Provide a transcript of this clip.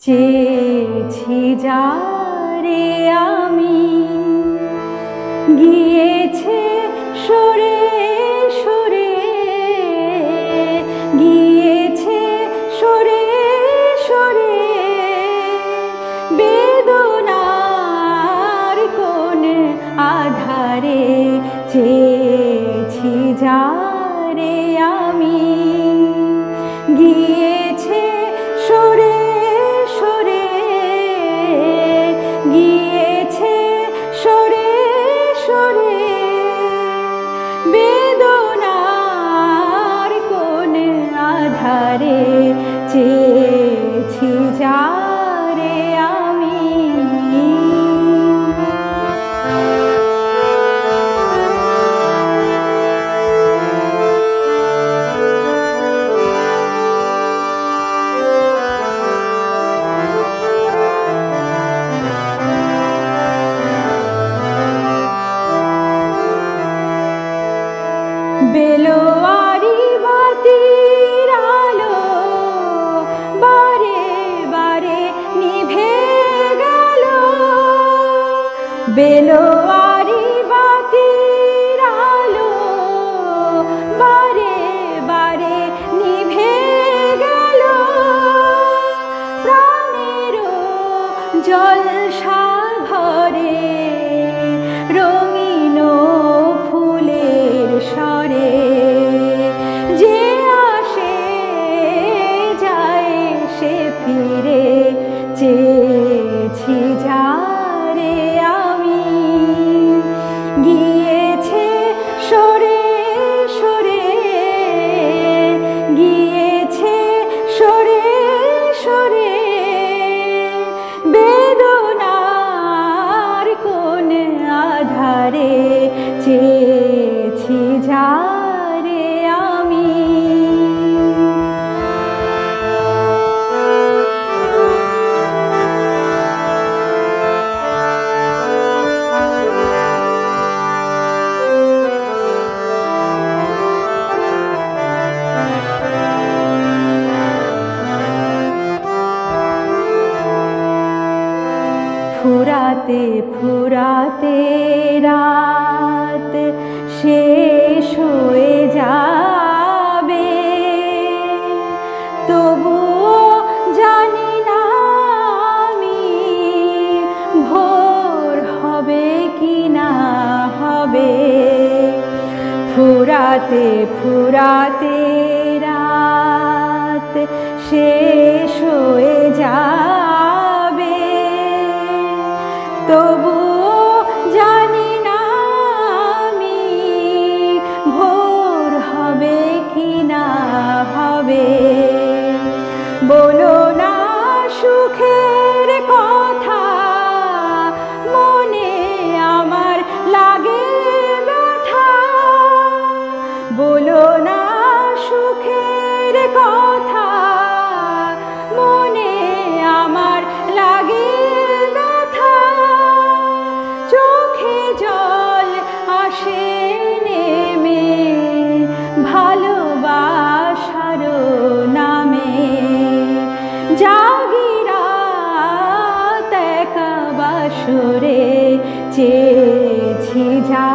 চেয়েছি যারে আমি, গিয়েছে সরে সরে, গিয়েছে সরে সরে, বেদনার কোন আধারে। চেয়েছি যারে আমি, গিয়েছে সরে সরে, গিয়েছে সরে সরে, বেদনার কোন আধারে। চেয়েছি যারে আমি। বেলোয়ারি বাতির আলো বারে বারে নিভে গেল, বেলোয়ারি বাতির আলো বারে বারে নিভে গেল, প্রাণের জলসা ঘরে রঙিন ফুলের স্বরে, যে আসে যায় সে ফিরে। চেয়েছি যারে আমি, গিয়েছে সরে সরে, গিয়েছে সরে সরে, বেদনার কোন আধারে। চেয়েছি যারে আমি। ফুরাতে ফুরাতে রাত শেষ হয়ে যাবে, তবুও জানি না আমি ভোর হবে কি না হবে। ফুরাতে ফুরাতে রাত শেষ হয়ে যাবে, তবুও জানি না আমি ভোর হবে কি না হবে। বলো না সুখের কথা, মনে আমার লাগে ব্যথা। বলো না সুখের কথা, মনে আমার লাগে ব্যথা। চোখে জল আসে নেমে ভালোবাসার নামে, জাগি রাত একা বাসরে। চেয়েছি যা